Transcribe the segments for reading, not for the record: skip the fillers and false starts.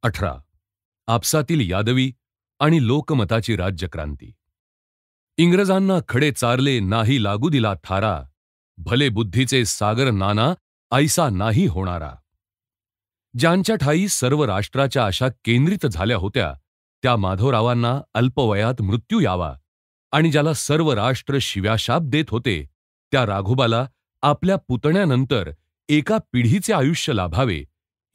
18. आपसातील यादवी आणि लोकमताची राज्यक्रांती. इंग्रजांना खडे चारले नाही लागू दिला थारा, भले बुद्धीचे सागर नाना ऐसा नाही होणारा. ज्यांच्या ठाई सर्व राष्ट्राच्या आशा केंद्रित झाल्या होत्या, त्या माधवरावांना अल्पवयात मृत्यू यावा आणि ज्याला सर्व राष्ट्र शिव्याशाप देत होते, त्या राघोबाला आपल्या पुतण्यानंतर एका पिढीचे आयुष्य लाभावे,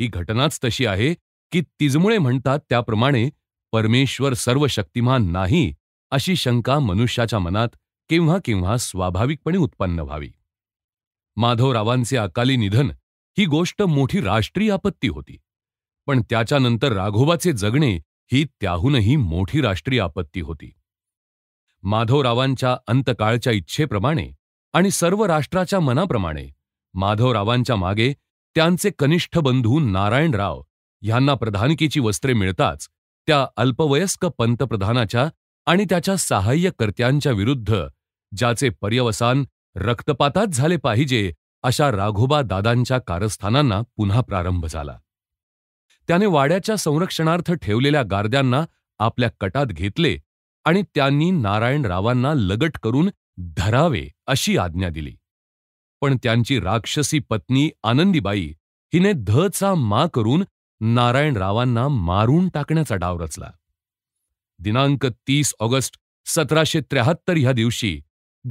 ही घटनाच तशी आहे की तिजमुळे म्हणतात त्याप्रमाणे परमेश्वर सर्वशक्तिमान नाही, अशी शंका मनुष्याच्या मनात केव्हा केव्हा स्वाभाविकपणे उत्पन्न व्हावी. माधवरावांचे अकाली निधन ही गोष्ट मोठी राष्ट्रीय आपत्ती होती, पण त्याच्यानंतर राघोबाचे जगणे ही त्याहूनही मोठी राष्ट्रीय आपत्ती होती. माधवरावांच्या अंतकाळच्या इच्छेप्रमाणे आणि सर्व राष्ट्राच्या मनाप्रमाणे माधवरावांच्या मागे त्यांचे कनिष्ठ बंधू नारायणराव ह्यांना प्रधानकीची वस्त्रे मिळताच त्या अल्पवयस्क पंतप्रधानाच्या आणि त्याच्या सहाय्यकर्त्यांच्या विरुद्ध, ज्याचे पर्यवसान रक्तपातात झाले पाहिजे, अशा राघोबा दादांच्या कारस्थानांना पुन्हा प्रारंभ झाला. त्याने वाड्याच्या संरक्षणार्थ ठेवलेल्या गार्द्यांना आपल्या कटात घेतले आणि त्यांनी नारायणरावांना लगट करून धरावे अशी आज्ञा दिली. पण त्यांची राक्षसी पत्नी आनंदीबाई हिने धचा मा करून नारायणरावांना मारून टाकण्याचा डाव रचला. दिनांक 30 ऑगस्ट 1773 ह्या दिवशी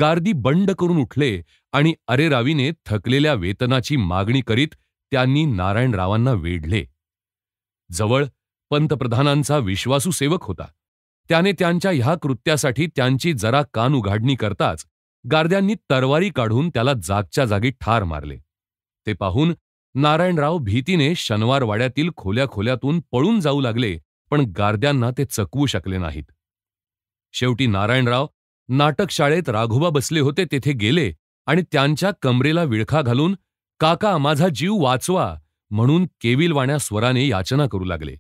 गार्दी बंड करून उठले आणि अरेरावीने थकलेल्या वेतनाची मागणी करीत त्यांनी नारायणरावांना वेढले. जवळ पंतप्रधानांचा विश्वासू सेवक होता. त्याने त्यांच्या ह्या कृत्यासाठी त्यांची जरा कान उघाडणी करताच गार्द्यांनी तरवारी काढून त्याला जागच्या जागी ठार मारले. ते पाहून नारायणराव भीतीने शनिवारवाड्यातील खोल्यातून पळून जाऊ लागले, पण गार्द्यांना ते चकवू शकले नाहीत. शेवटी नारायणराव नाटकशाळेत राघोबा बसले होते तेथे गेले आणि त्यांच्या कमरेला विळखा घालून "काका, माझा जीव वाचवा" म्हणून केविलवाण्या स्वराने याचना करू लागले.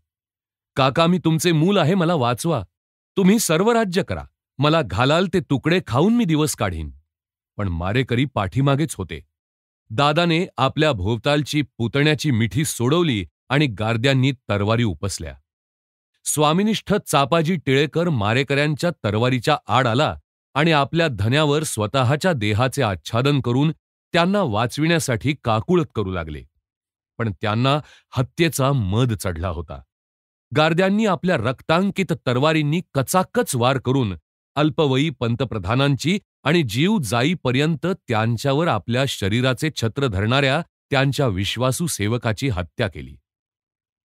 "काका, मी तुमचे मूल आहे, मला वाचवा. तुम्ही सर्व राज्य करा. मला घालाल ते तुकडे खाऊन मी दिवस काढीन." पण मारेकरी पाठीमागेच होते. दादाने आपल्या भोवतालची पुतण्याची मिठी सोडवली आणि गार्द्यांनी तरवारी उपसल्या. स्वामिनिष्ठ चापाजी टिळेकर मारेकऱ्यांच्या तरवारीच्या आड आला आणि आपल्या धन्यावर स्वतःच्या देहाचे आच्छादन करून त्यांना वाचविण्यासाठी काकुळत करू लागले. पण त्यांना हत्येचा मद चढला होता. गार्द्यांनी आपल्या रक्तांकित तरवारींनी कचाकच वार करून अल्पवयी पंतप्रधानांची आणि जीव जाईपर्यंत त्यांच्यावर आपल्या शरीराचे छत्र धरणाऱ्या त्यांच्या विश्वासू सेवकाची हत्या केली.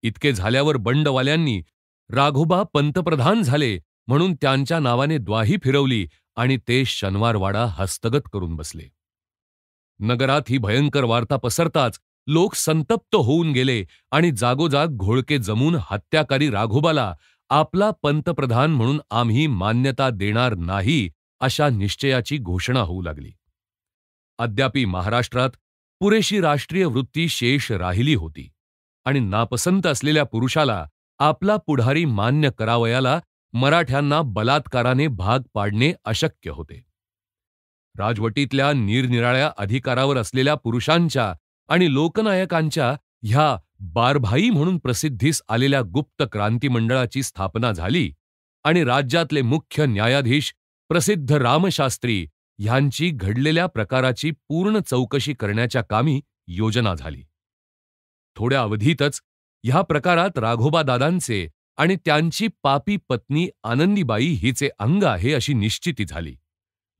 इतके झाल्यावर बंडवाल्यांनी राघोबा पंतप्रधान झाले म्हणून त्यांच्या नावाने द्वाही फिरवली आणि ते शनिवारवाडा हस्तगत करून बसले. नगरात ही भयंकर वार्ता पसरताच लोक संतप्त होऊन गेले आणि जागोजाग घोळके जमून हत्याकारी राघोबाला आपला पंतप्रधान म्हणून आम्ही मान्यता देणार नाही अशा निश्चयाची घोषणा होऊ लागली. अद्यापि महाराष्ट्रात पुरेशी राष्ट्रीय वृत्ती शेष राहिली होती आणि नापसंत असलेल्या पुरुषाला आपला पुढारी मान्य करावयाला मराठ्यांना बलात्काराने भाग पाडणे अशक्य होते. राजवटीतल्या निरनिराळ्या अधिकारावर असलेल्या पुरुषांच्या आणि लोकनायकांच्या ह्या बारभाई म्हणून प्रसिद्धीस आलेल्या गुप्त क्रांती मंडळाची स्थापना झाली आणि राज्यातले मुख्य न्यायाधीश प्रसिद्ध रामशास्त्री ह्यांची घडलेल्या प्रकाराची पूर्ण चौकशी करण्याच्या कामी योजना झाली. थोड्या अवधीतच ह्या प्रकारात राघोबा दादांचे आणि त्यांची पापी पत्नी आनंदीबाई हिचे अंग आहे अशी निश्चिती झाली.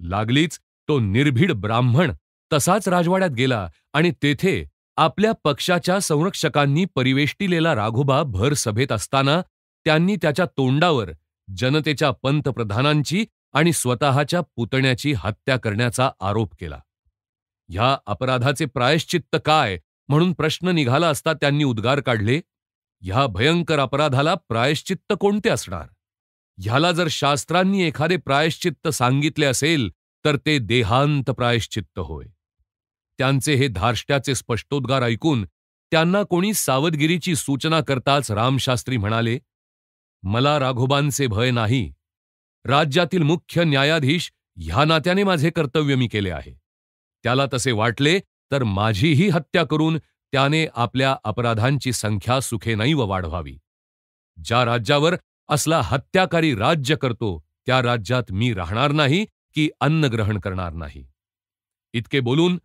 लागलीच तो निर्भीड ब्राह्मण तसाच राजवाड्यात गेला आणि तेथे आपल्या पक्षाच्या संरक्षकांनी परिवेष्टिलेला राघोबा भर सभेत असताना त्यांनी त्याच्या तोंडावर जनतेच्या पंतप्रधानांची आणि स्वतःच्या पुतण्याची हत्या करण्याचा आरोप केला. ह्या अपराधाचे प्रायश्चित्त काय म्हणून प्रश्न निघाला असता त्यांनी उद्गार काढले, ह्या भयंकर अपराधाला प्रायश्चित्त कोणते असणार? ह्याला जर शास्त्रांनी एखादे प्रायश्चित्त सांगितले असेल तर ते देहांत प्रायश्चित्त होय. त्यांचे हे धार्ष्ट्याचे स्पष्टोद्गार ऐकून त्यांना कोणी सावधगिरीची सूचना करताच रामशास्त्री म्हणाले, "मला राघोबांचे भय नाही. राज्यातील मुख्य न्यायाधीश ह्या नात्याने माझे कर्तव्य मी केले आहे. त्याला तसे वाटले तर माझीही हत्या करून त्याने आपल्या अपराधांची संख्या सुखेनैव वाढवावी. ज्या राज्यावर असला हत्याकारी राज्य करतो, त्या राज्यात मी राहणार नाही की अन्न ग्रहण करणार नाही. इतके बोलून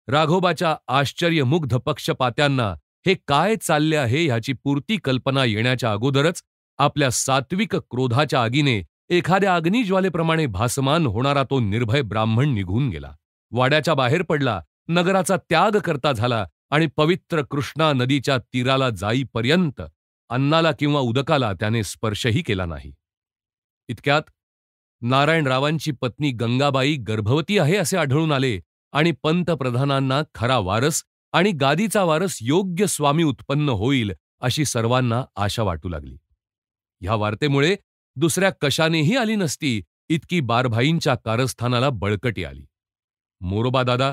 राघोबाच्या आश्चर्यमुग्ध पक्षपात्यांना हे काय चालले आहे ह्याची पुरती कल्पना येण्याच्या अगोदरच आपल्या सात्विक क्रोधाच्या आगीने एखाद्या अग्निज्वालेप्रमाणे भासमान होणारा तो निर्भय ब्राह्मण निघून गेला. वाड्याच्या बाहेर पडला, नगराचा त्याग करता झाला आणि पवित्र कृष्णा नदीच्या तीराला जाईपर्यंत अन्नाला किंवा उदकाला त्याने स्पर्शही केला नाही. इतक्यात नारायणरावांची पत्नी गंगाबाई गर्भवती आहे असे आढळून आले आणि पंतप्रधानांना खरा वारस आणि गादीचा वारस योग्य स्वामी उत्पन्न होईल अशी सर्वांना आशा वाटू लागली. ह्या वार्तेमुळे दुसऱ्या कशानेही आली नसती इतकी बारभाईंच्या कारस्थानाला बळकटी आली. मोरोबा दादा,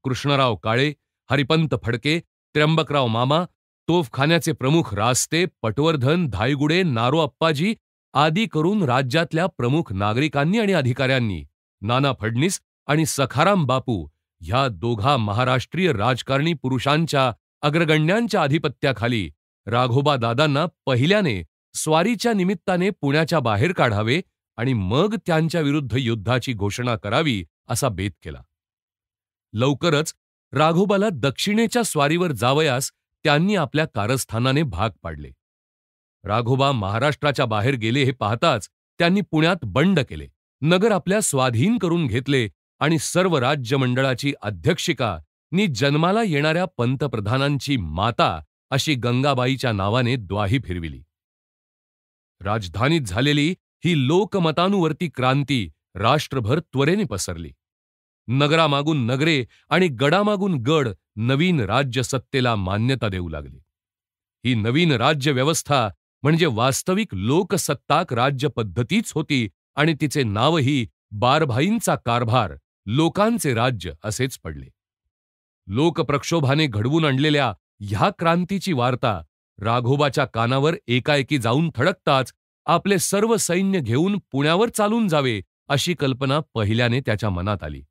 कृष्णराव काळे, हरिपंत फडके, त्र्यंबकराव मामा, तोफखान्याचे प्रमुख रास्ते, पटवर्धन, धायगुडे, नारो अप्पाजी आदी करून राज्यातल्या प्रमुख नागरिकांनी आणि अधिकाऱ्यांनी नाना फडणीस आणि सखाराम बापू ह्या दोघा महाराष्ट्रीय राजकारणी पुरुषांच्या अग्रगण्यांच्या अधिपत्याखाली राघोबा दादांना पहिल्याने स्वारीच्या निमित्ताने पुण्याच्या बाहेर काढावे आणि मग त्यांच्या विरुद्ध युद्धाची घोषणा करावी असा बेत केला. लवकरच राघोबाला दक्षिणेच्या स्वारीवर जावयास त्यांनी आपल्या कारस्थानाने भाग पाडले. राघोबा महाराष्ट्राच्या बाहेर गेले हे पाहताच त्यांनी पुण्यात बंड केले, नगर आपल्या स्वाधीन करून घेतले आणि सर्व राज्यमंडळाची अध्यक्षिका नि जन्माला येणाऱ्या पंतप्रधानांची माता अशी गंगाबाईच्या नावाने द्वाही फिरविली. राजधानीत झालेली ही लोकमतानुवर्ती क्रांती राष्ट्रभर त्वरेने पसरली. नगरामागून नगरे आणि गडामागून गड नवीन राज्यसत्तेला मान्यता देऊ लागले. ही नवीन राज्यव्यवस्था म्हणजे वास्तविक लोकसत्ताक राज्यपद्धतीच होती आणि तिचे नावही बारभाईंचा कारभार, लोकांचे राज्य असेच पडले. लोकप्रक्षोभाने घडवून आणलेल्या ह्या क्रांतीची वार्ता राघोबाच्या कानावर एकाएकी जाऊन थडकताच आपले सर्व सैन्य घेऊन पुण्यावर चालून जावे अशी कल्पना पहिल्याने त्याच्या मनात आली.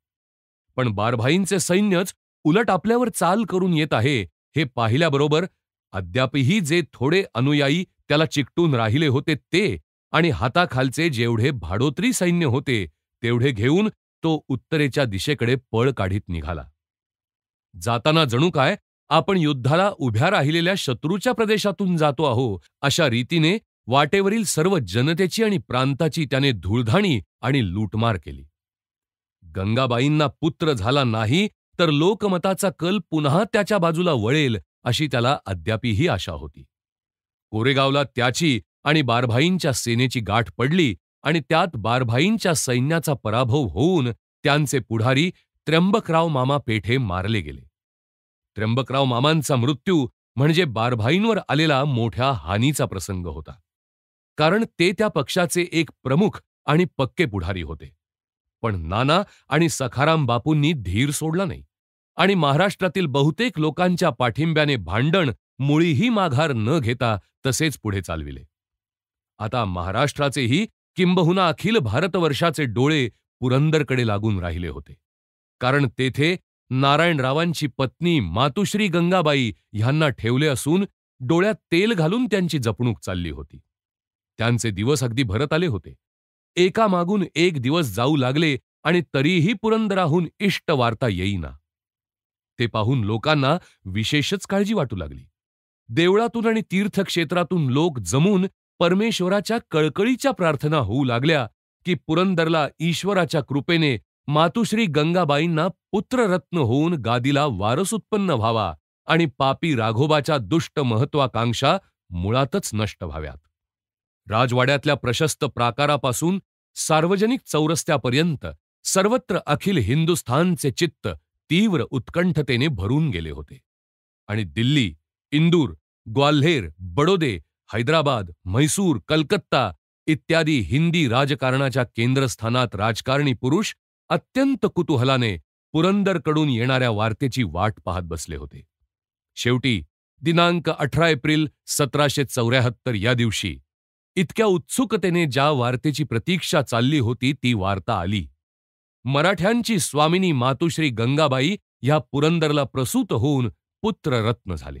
पण बारभाईंचे सैन्यच उलट आपल्यावर चाल करून येत आहे हे पाहिल्याबरोबर अद्यापही जे थोडे अनुयायी त्याला चिकटून राहिले होते ते आणि हाताखालचे जेवढे भाडोत्री सैन्य होते तेवढे घेऊन तो उत्तरेच्या दिशेकडे पळ काढीत निघाला. जाताना जणू काय आपण युद्धाला उभ्या राहिलेल्या शत्रूच्या प्रदेशातून जातो आहो अशा रीतीने वाटेवरील सर्व जनतेची आणि प्रांताची त्याने धूळधाणी आणि लूटमार केली. गंगाबाईंना पुत्र झाला नाही तर लोकमताचा कल पुन्हा त्याच्या बाजूला वळेल अशी त्याला अद्यापही आशा होती. कोरेगावला त्याची आणि बारभाईंच्या सेनेची गाठ पडली आणि त्यात बारभाईंच्या सैन्याचा पराभव होऊन त्यांचे पुढारी त्र्यंबकराव मामा पेठे मारले गेले. त्र्यंबकराव मामांचा मृत्यू म्हणजे बारभाईंवर आलेला मोठ्या हानीचा प्रसंग होता, कारण ते त्या पक्षाचे एक प्रमुख आणि पक्के पुढारी होते. पण नाना आणि सखाराम बापूंनी धीर सोडला नाही आणि महाराष्ट्रातील बहुतेक लोकांच्या पाठिंब्याने भांडण मुळीही माघार न घेता तसेच पुढे चालविले. आता महाराष्ट्राचेही किंबहुना अखिल भारतवर्षाचे डोळे पुरंदरकडे लागून राहिले होते, कारण तेथे नारायणरावांची पत्नी मातुश्री गंगाबाई ह्यांना ठेवले असून डोळ्यात तेल घालून त्यांची जपणूक चालली होती. त्यांचे दिवस अगदी भरत आले होते. एकामागून एक दिवस जाऊ लागले आणि तरीही पुरंदराहून इष्ट वार्ता येईना. ते पाहून लोकांना विशेषच काळजी वाटू लागली. देवळातून आणि तीर्थक्षेत्रातून लोक जमून परमेश्वराच्या कळकळीच्या प्रार्थना होऊ लागल्या की पुरंदरला ईश्वराच्या कृपेने मातुश्री गंगाबाईंना पुत्ररत्न होऊन गादीला वारस उत्पन्न व्हावा आणि पापी राघोबाच्या दुष्ट महत्वाकांक्षा मुळातच नष्ट व्हाव्यात. राजवाड्यातल्या प्रशस्त प्राकारापासून सार्वजनिक चौरस्त्यापर्यंत सर्वत्र अखिल हिंदुस्थानचे चित्त तीव्र उत्कंठतेने भरून गेले होते आणि दिल्ली, इंदूर, ग्वाल्हेर, बडोदे, हैदराबाद, म्हैसूर, कलकत्ता इत्यादी हिंदी राजकारणाच्या केंद्रस्थानात राजकारणी पुरुष अत्यंत कुतूहलाने पुरंदरकडून येणाऱ्या वार्तेची वाट पाहत बसले होते. शेवटी दिनांक 18 एप्रिल 1774 या दिवशी इतक्या उत्सुकतेने ज्या वार्तेची प्रतीक्षा चालली होती ती वार्ता आली. मराठ्यांची स्वामिनी मातुश्री गंगाबाई ह्या पुरंदरला प्रसूत होऊन पुत्ररत्न झाले.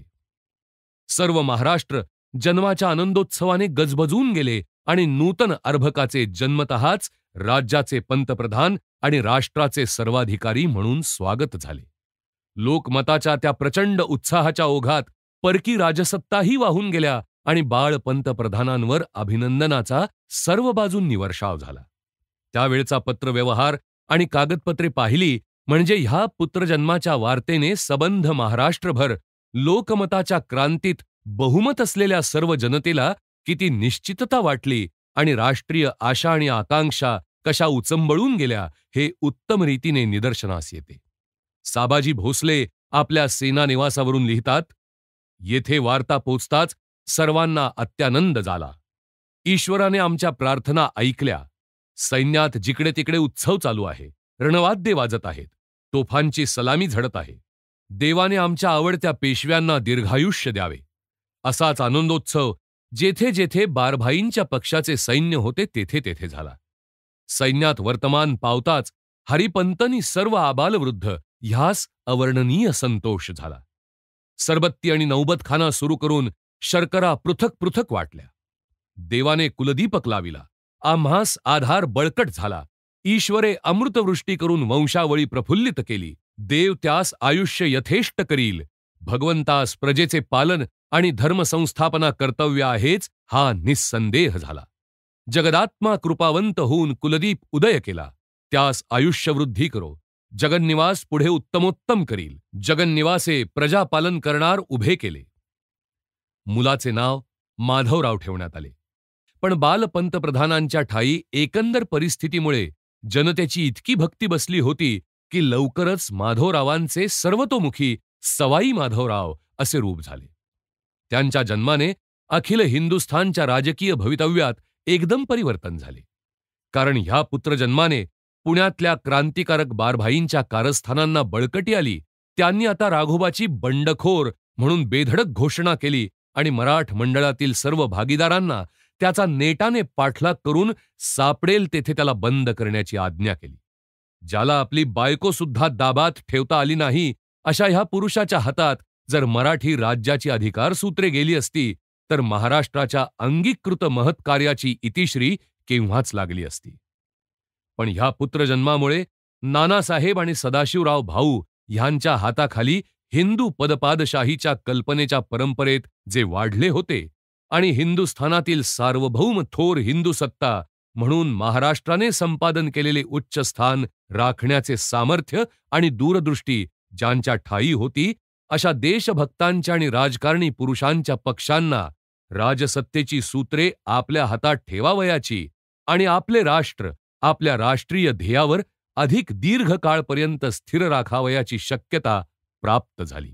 सर्व महाराष्ट्र जन्माच्या आनंदोत्सवाने गजबजून गेले आणि नूतन अर्भकाचे जन्मतःच राज्याचे पंतप्रधान आणि राष्ट्राचे सर्वाधिकारी म्हणून स्वागत झाले. लोकमताच्या त्या प्रचंड उत्साहाच्या ओघात परकी राजसत्ताही वाहून गेल्या आणि बाळ पंतप्रधानांवर अभिनंदनाचा सर्व बाजूंनी वर्षाव झाला. त्यावेळचा पत्रव्यवहार आणि कागदपत्रे पाहिली म्हणजे ह्या पुत्रजन्माच्या वार्तेने सबंध महाराष्ट्रभर लोकमताच्या क्रांतीत बहुमत असलेल्या सर्व जनतेला किती निश्चितता वाटली आणि राष्ट्रीय आशा आणि आकांक्षा कशा उचंबळून गेल्या हे उत्तम रीतीने निदर्शनास येते. साबाजी भोसले आपल्या सेना निवासावरून लिहितात, येथे वार्ता पोचताच सर्वांना अत्यानंद झाला. ईश्वराने आमच्या प्रार्थना ऐकल्या. सैन्यात जिकडे तिकडे उत्सव चालू आहे. रणवाद्ये वाजत आहेत. तोफांची सलामी झडत आहे. देवाने आमच्या आवडत्या पेशव्यांना दीर्घायुष्य द्यावे. असाच आनंदोत्सव जेथे जेथे बारभाईंच्या पक्षाचे सैन्य होते तेथे तेथे झाला. सैन्यात वर्तमान पावताच हरिपंतनी सर्व आबालवृद्ध ह्यास अवर्णनीय संतोष झाला. सरबत्ती आणि नौबतखाना सुरू करून शर्करा पृथक पृथक वाटल्या. देवाने कुलदीपक लाविला. आम्हास आधार बळकट झाला. ईश्वरे अमृतवृष्टी करून वंशावळी प्रफुल्लित केली. देव त्यास आयुष्य यथेष्ट करील. भगवंतास प्रजेचे पालन आणि धर्मसंस्थापना कर्तव्य आहेच हा निस्संदेह झाला. जगदात्मा कृपावंत होऊन कुलदीप उदय केला. त्यास आयुष्यवृद्धी करो. जगन्निवास पुढे उत्तमोत्तम करील. जगन्निवासे प्रजापालन करणार उभे केले. मुलाचे नाव माधवराव ठेवण्यात आले. पण बालपंतप्रधानांच्या ठायी एकंदर परिस्थितीमुळे जनतेची इतकी भक्ती बसली होती की लवकरच माधवरावांचे सर्वतोमुखी सवाई माधवराव असे रूप झाले. त्यांच्या जन्माने अखिल हिंदुस्थानच्या राजकीय भवितव्यात एकदम परिवर्तन झाले. कारण ह्या पुत्रजन्माने पुण्यातल्या क्रांतिकारक बारभाईंच्या कारस्थानांना बळकटी आली. त्यांनी आता राघोबाची बंडखोर म्हणून बेधडक घोषणा केली आणि मराठ मंडळातील सर्व भागीदारांना त्याचा नेटाने पाठलाग करून सापडेल तेथे त्याला बंद करण्याची आज्ञा केली. ज्याला आपली बायकोसुद्धा दाबात ठेवता आली नाही अशा ह्या पुरुषाच्या हातात जर मराठी राज्याची अधिकारसूत्रे गेली असती तर महाराष्ट्राच्या अंगीकृत महत्कार्याची इतिश्री केव्हाच लागली असती. पण ह्या पुत्रजन्मामुळे नानासाहेब आणि सदाशिवराव भाऊ ह्यांच्या हाताखाली हिंदू पदपादशाहीच्या कल्पनेच्या परंपरेत जे वाढले होते आणि हिंदुस्थानातील सार्वभौम थोर हिंदू सत्ता म्हणून महाराष्ट्राने संपादन केलेले उच्च स्थान राखण्याचे सामर्थ्य आणि दूरदृष्टी ज्यांच्या ठायी होती अशा देशभक्तांच्या आणि राजकारणी पुरुषांच्या पक्षांना राजसत्तेची सूत्रे आपल्या हातात ठेवावयाची आणि आपले राष्ट्र आपल्या राष्ट्रीय ध्येयावर अधिक दीर्घकाळपर्यंत स्थिर राखावयाची शक्यता प्राप्त झाली.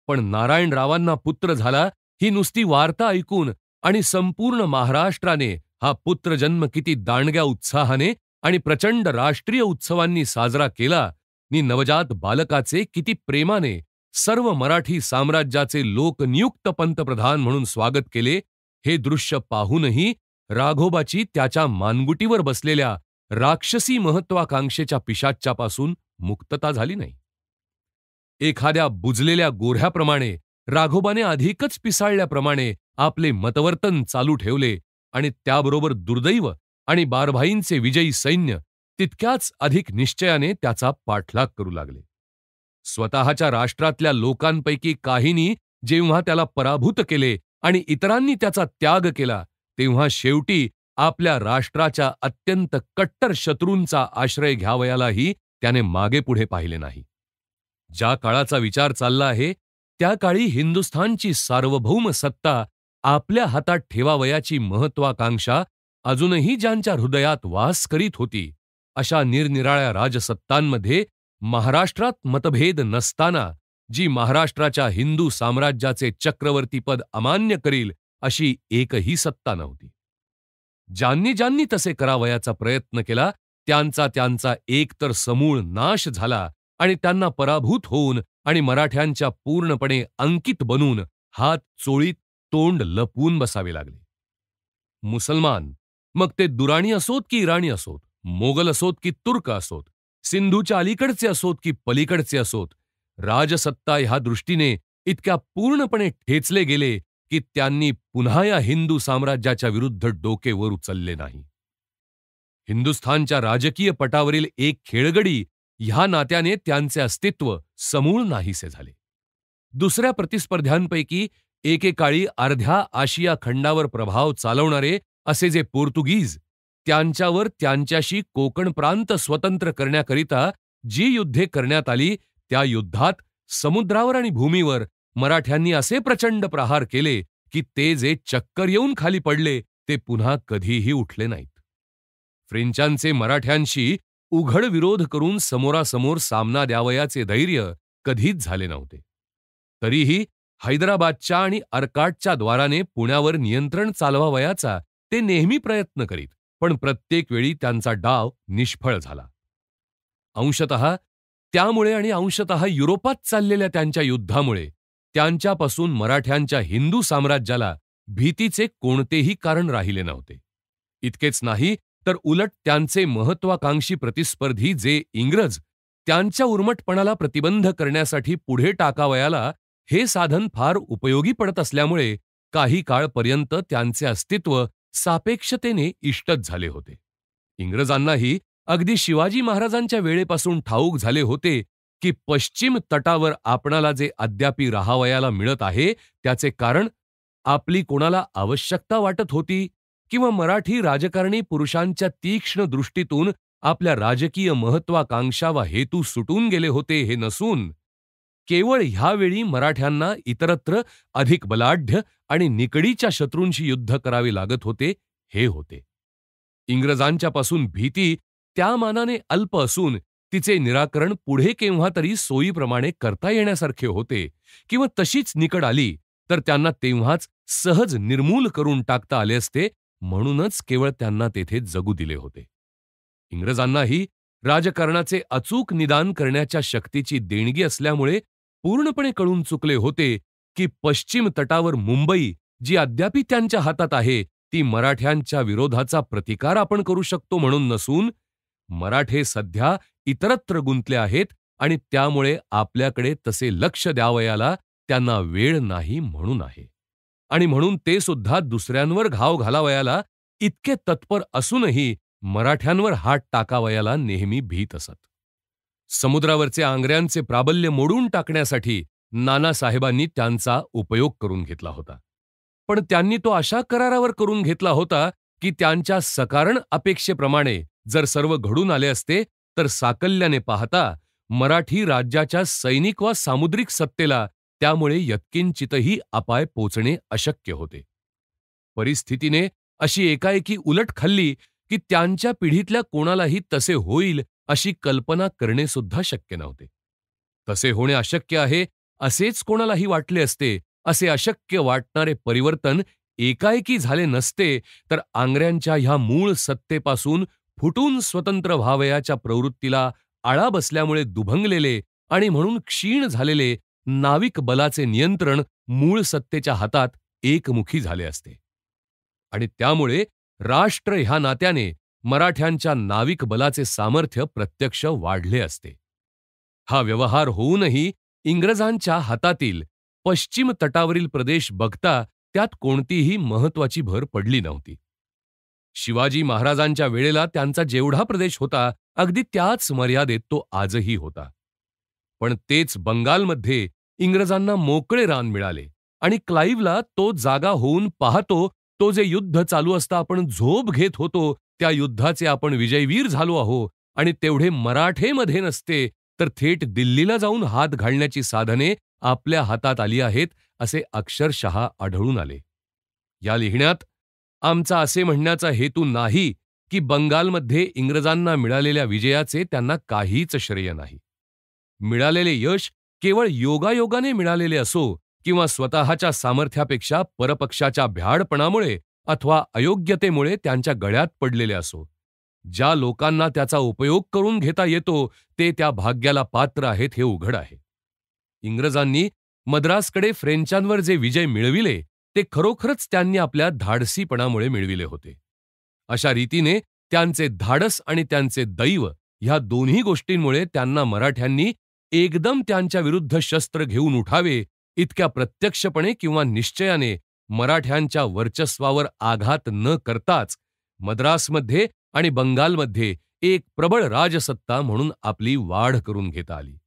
पण नारायणरावांना पुत्र झाला ही नुसती वार्ता ऐकून आणि संपूर्ण महाराष्ट्राने हा पुत्रजन्म किती दांडग्या उत्साहाने आणि प्रचंड राष्ट्रीय उत्सवांनी साजरा केला नि नवजात बालकाचे किती प्रेमाने सर्व मराठी साम्राज्याचे लोकनियुक्त पंतप्रधान म्हणून स्वागत केले हे दृश्य पाहूनही राघोबाची त्याच्या मानगुटीवर बसलेल्या राक्षसी महत्वाकांक्षेच्या पिशाच्यापासून मुक्तता झाली नाही. एखाद्या बुजलेल्या गोऱ्ह्याप्रमाणे राघोबाने अधिकच पिसाळल्याप्रमाणे आपले मतवर्तन चालू ठेवले आणि त्याबरोबर दुर्दैव आणि बारभाईंचे विजयी सैन्य तितक्याच अधिक निश्चयाने त्याचा पाठलाग करू लागले. स्वतःच्या राष्ट्रातल्या लोकांपैकी काहींनी जेव्हा त्याला पराभूत केले आणि इतरांनी त्याचा त्याग केला तेव्हा शेवटी आपल्या राष्ट्राच्या अत्यंत कट्टर शत्रूंचा आश्रय घ्यावयालाही त्याने मागेपुढे पाहिले नाही. ज्या काळाचा विचार चालला आहे त्या काळी हिंदुस्थानची सार्वभौम सत्ता आपल्या हातात ठेवावयाची महत्वाकांक्षा अजूनही ज्यांच्या हृदयात वास करीत होती अशा निरनिराळ्या राजसत्तांमध्ये महाराष्ट्रात मतभेद नसताना जी महाराष्ट्राच्या हिंदू साम्राज्याचे चक्रवर्तीपद अमान्य करील अशी एकही सत्ता नव्हती. ज्यांनी ज्यांनी तसे करावयाचा प्रयत्न केला त्यांचा एकतर समूळ नाश झाला आणि त्यांना पराभूत होऊन आणि मराठ्यांच्या पूर्णपणे अंकित बनून हात चोळीत तोंड लपवून बसावे लागले. मुसलमान मग ते दुराणी असोत की इराणी असोत, मोगल असोत की तुर्क असोत, सिंधूच्या अलीकडचे असोत की पलीकडचे असोत, राजसत्ता ह्या दृष्टीने इतक्या पूर्णपणे ठेचले गेले की त्यांनी पुन्हा या हिंदू साम्राज्याच्या विरुद्ध डोके वर उचलले नाही. हिंदुस्थानच्या राजकीय पटावरील एक खेळगडी ह्या नात्याने त्यांचे अस्तित्व समूळ नाहीसे झाले. दुसऱ्या प्रतिस्पर्ध्यांपैकी एकेकाळी अर्ध्या आशिया खंडावर प्रभाव चालवणारे असे जे पोर्तुगीज, त्यांच्यावर त्यांच्याशी कोकण प्रांत स्वतंत्र करण्याकरिता जी युद्धे करण्यात आली, त्या युद्धात समुद्रावर आणि भूमीवर मराठ्यांनी असे प्रचंड प्रहार केले की ते जे चक्कर येऊन खाली पडले ते पुन्हा कधीही उठले नाहीत. फ्रेंचांचे मराठ्यांशी उघड विरोध करून समोरासमोर सामना द्यावयाचे धैर्य कधीच झाले नव्हते. तरीही हैदराबादच्या आणि अर्काटच्या द्वाराने पुण्यावर नियंत्रण चालवावयाचा ते नेहमी प्रयत्न करीत, पण प्रत्येक वेळी त्यांचा डाव निष्फळ झाला. अंशतः त्यामुळे आणि अंशतः युरोपात चाललेल्या त्यांच्या युद्धामुळे त्यांच्यापासून मराठ्यांच्या हिंदू साम्राज्याला भीतीचे कोणतेही कारण राहिले नव्हते. इतकेच नाही तर उलट त्यांचे महत्वाकांक्षी प्रतिस्पर्धी जे इंग्रज, त्यांच्या उर्मटपणाला प्रतिबंध करण्यासाठी पुढे टाकावयाला हे साधन फार उपयोगी पडत असल्यामुळे काही काळपर्यंत त्यांचे अस्तित्व सापेक्षतेने इष्टच झाले होते. इंग्रजांनाही अगदी शिवाजी महाराजांच्या वेळेपासून ठाऊक झाले होते की पश्चिम तटावर आपणाला जे अद्यापि राहावयाला मिळत आहे त्याचे कारण आपली कोणाला आवश्यकता वाटत होती किंवा मराठी राजकारणी पुरुषांच्या तीक्ष्ण दृष्टीतून आपल्या राजकीय महत्वाकांक्षा वा हेतू सुटून गेले होते हे नसून केवळ ह्यावेळी मराठ्यांना इतरत्र अधिक बलाढ्य आणि निकडीच्या शत्रूंशी युद्ध करावे लागत होते हे होते. इंग्रजांच्यापासून भीती त्या मानाने अल्प असून तिचे निराकरण पुढे केव्हा तरी सोयीप्रमाणे करता येण्यासारखे होते किंवा तशीच निकड आली तर त्यांना तेव्हाच सहज निर्मूल करून टाकता आले असते, म्हणूनच केवळ त्यांना तेथे जगू दिले होते. इंग्रजांनाही राजकारणाचे अचूक निदान करण्याच्या शक्तीची देणगी असल्यामुळे पूर्णपणे कळून चुकले होते की पश्चिम तटावर मुंबई जी अद्यापि त्यांच्या हातात आहे ती मराठ्यांच्या विरोधाचा प्रतिकार आपण करू शकतो म्हणून नसून मराठे सध्या इतरत्र गुंतले आहेत आणि त्यामुळे आपल्याकडे तसे लक्ष द्यावयाला त्यांना वेळ नाही म्हणून आहे. आणि म्हणून ते सुद्धा दुसऱ्यांवर घाव घालावयाला इतके तत्पर असूनही मराठ्यांवर हात टाकावयाला नेहमी भीत असत. समुद्रावरचे आंग्र्यांचे प्राबल्य मोडून टाकण्यासाठी नानासाहेबांनी त्यांचा उपयोग करून घेतला होता. पण त्यांनी तो अशा करारावर करून घेतला होता की त्यांच्या सकारण अपेक्षेप्रमाणे जर सर्व घडून आले असते तर साकल्याने पाहता मराठी राज्याच्या सैनिक वा सामुद्रिक सत्तेला त्यामुळे यत्किंचितही अपाय पोचणे अशक्य होते. परिस्थितीने अशी एकाएकी उलट खाल्ली की त्यांच्या पिढीतल्या कोणालाही तसे होईल अशी कल्पना करणे सुद्धा शक्य नव्हते. तसे होणे अशक्य आहे असेच कोणालाही वाटले असते, असे अशक्य वाटणारे परिवर्तन एकाएकी झाले नसते तर आंग्र्यांच्या ह्या मूळ सत्तेपासून फुटून स्वतंत्र व्हावयाच्या प्रवृत्तीला आळा बसल्यामुळे दुभंगलेले आणि म्हणून क्षीण झालेले नाविक बलाचे नियंत्रण मूळ सत्तेच्या हातात एकमुखी झाले असते. आणि त्यामुळे राष्ट्र ह्या नात्याने मराठ्यांच्या नाविक बलाचे सामर्थ्य प्रत्यक्ष वाढले असते. हा व्यवहार होऊनही इंग्रजांच्या हातातील पश्चिम तटावरील प्रदेश बघता त्यात कोणतीही महत्वाची भर पडली नव्हती. शिवाजी महाराजांच्या वेळेला त्यांचा जेवढा प्रदेश होता अगदी त्याच मर्यादेत तो आजही होता. पण तेच बंगालमध्ये इंग्रजांना मोकळे रान मिळाले आणि क्लाईव्हला तो जागा होऊन पाहतो तो जे युद्ध चालू असता आपण झोप घेत होतो त्या युद्धाचे आपण विजयवीर झालो आहो आणि तेवढे मराठेमध्ये नसते तर थेट दिल्लीला जाऊन हात घालण्याची साधने आपल्या हातात आली आहेत असे अक्षरशः आढळून आले. या लिहिण्यात आमचा असे म्हणण्याचा हेतू नाही की बंगालमध्ये इंग्रजांना मिळालेल्या विजयाचे त्यांना काहीच श्रेय नाही. मिळालेले यश केवळ योगायोगाने मिळालेले असो किंवा स्वतःच्या सामर्थ्यापेक्षा परपक्षाच्या भ्याडपणामुळे अथवा अयोग्यतेमुळे त्यांच्या गळ्यात पडलेले असो, ज्या लोकांना त्याचा उपयोग करून घेता येतो ते त्या भाग्याला पात्र आहेत हे उघड आहे. इंग्रजांनी मद्रासकडे फ्रेंचांवर जे विजय मिळविले ते खरोखरच त्यांनी आपल्या धाडसीपणामुळे मिळविले होते. अशा रीतीने त्यांचे धाडस आणि त्यांचे दैव ह्या दोन्ही गोष्टींमुळे त्यांना मराठ्यांनी एकदम त्यांच्या विरुद्ध शस्त्र घेऊन उठावे इतक्या प्रत्यक्षपणे किंवा निश्चयाने मराठ्यांच्या वर्चस्वावर आघात न करताच मद्रासमध्ये आणि बंगालमध्ये एक प्रबळ राजसत्ता म्हणून आपली वाढ करून घेता आली.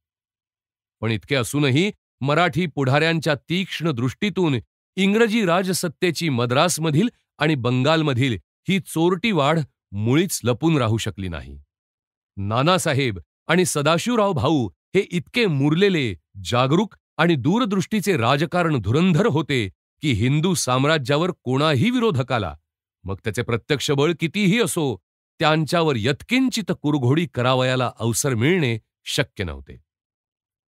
पण इतके असूनही मराठी पुढाऱ्यांच्या तीक्ष्ण दृष्टीतून इंग्रजी राजसत्तेची मद्रासमधील आणि बंगालमधील ही चोरटी वाढ मुळीच लपून राहू शकली नाही. नानासाहेब आणि सदाशिवराव भाऊ हे इतके मुरलेले, जागरूक आणि दूरदृष्टीचे राजकारण धुरंधर होते की हिंदू साम्राज्यावर कोणाही विरोधकाला, मग त्याचे प्रत्यक्ष बळ कितीही असो, त्यांच्यावर यत्किंचित कुरघोडी करावयाला अवसर मिळणे शक्य नव्हते.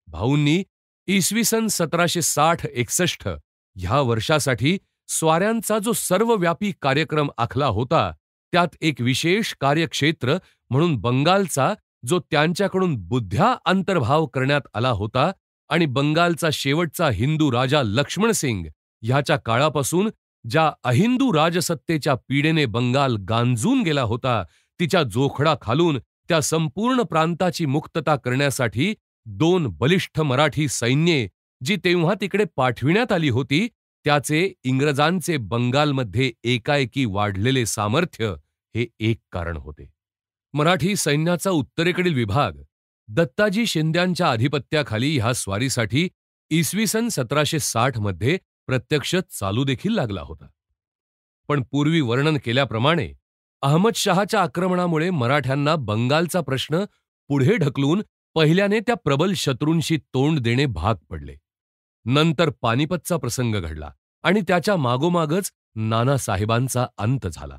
भाऊंनी इसवी सन 1760-61 ह्या वर्षासाठी स्वाऱ्यांचा जो सर्वव्यापी कार्यक्रम आखला होता, त्यात एक विशेष कार्यक्षेत्र म्हणून बंगालचा, जो त्यांच्याकडून बुद्ध्या अंतर्भाव करण्यात आला होता आणि बंगालचा शेवटचा हिंदू राजा लक्ष्मणसिंग ह्याच्या काळापासून ज्या अहिंदू राजसत्तेच्या पीडेने बंगाल गांजून गेला होता, तिच्या जोखडा खालून त्या संपूर्ण प्रांताची मुक्तता करण्यासाठी 2 बलिष्ठ मराठी सैन्ये जी तेव्हा तिकडे पाठविण्यात आली होती, त्याचे इंग्रजांचे बंगालमध्ये एकाएकी वाढलेले सामर्थ्य हे एक कारण होते. मराठी सैन्याचा उत्तरेकडील विभाग दत्ताजी शिंद्यांच्या आधिपत्याखाली ह्या स्वारीसाठी इसवी सन 1760 मध्ये प्रत्यक्ष चालू देखील लागला होता. पण पूर्वी वर्णन केल्याप्रमाणे अहमदशहाच्या आक्रमणामुळे मराठ्यांना बंगालचा प्रश्न पुढे ढकलून पहिल्याने त्या प्रबल शत्रूंशी तोंड देणे भाग पडले. नंतर पानिपतचा प्रसंग घडला आणि त्याच्या मागोमागच नानासाहेबांचा अंत झाला.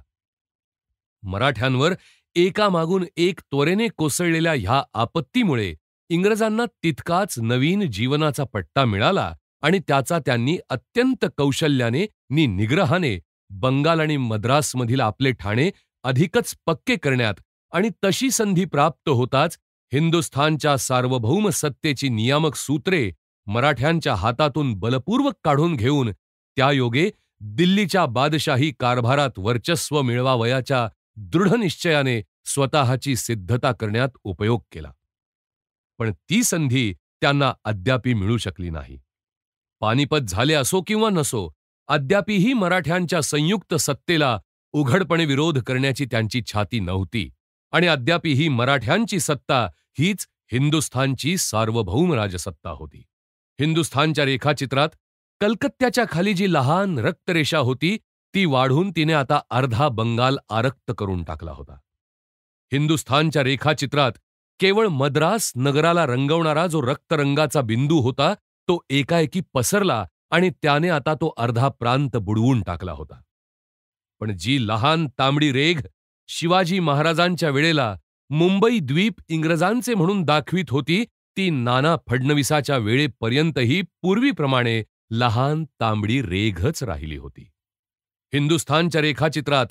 मराठ्यांवर एकामागून एक त्वरेने कोसळलेल्या ह्या आपत्तीमुळे इंग्रजांना तितकाच नवीन जीवनाचा पट्टा मिळाला आणि त्याचा त्यांनी अत्यंत कौशल्याने नि निग्रहाने बंगाल आणि मद्रासमधील आपले ठाणे अधिकच पक्के करण्यात आणि तशी संधी प्राप्त होताच हिंदुस्थानच्या सार्वभौम सत्तेची नियामक सूत्रे मराठ्यांच्या हातातून बलपूर्वक काढून घेऊन त्यायोगे दिल्लीच्या बादशाही कारभारात वर्चस्व मिळवावयाच्या दृढ निश्चयाने स्वतःची सिद्धता करण्यात उपयोग केला. पण ती संधी त्यांना अद्यापी मिळू शकली नाही. पानिपत झाले असो किंवा नसो, अद्यापीही मराठ्यांच्या संयुक्त सत्तेला उघडपणे विरोध करण्याची त्यांची छाती नव्हती आणि अद्यापीही मराठ्यांची सत्ता हीच हिंदुस्थानची सार्वभौम राजसत्ता होती. हिंदुस्थानच्या रेखाचित्रात कलकत्त्याच्या खाली जी लहान रक्तरेषा होती, ती वाढून तिने आता अर्धा बंगाल आरक्त करून टाकला होता. हिंदुस्थानच्या रेखाचित्रात केवळ मद्रास नगराला रंगवणारा जो रक्तरंगाचा बिंदू होता, तो एकाएकी पसरला आणि त्याने आता तो अर्धा प्रांत बुडवून टाकला होता. पण जी लहान तांबडी रेघ शिवाजी महाराजांच्या वेळेला मुंबई द्वीप इंग्रजांचे म्हणून दाखवीत होती, ती नाना फडणवीसाच्या वेळेपर्यंतही पूर्वीप्रमाणे लहान तांबडी रेघच राहिली होती. हिंदुस्थानच्या रेखाचित्रात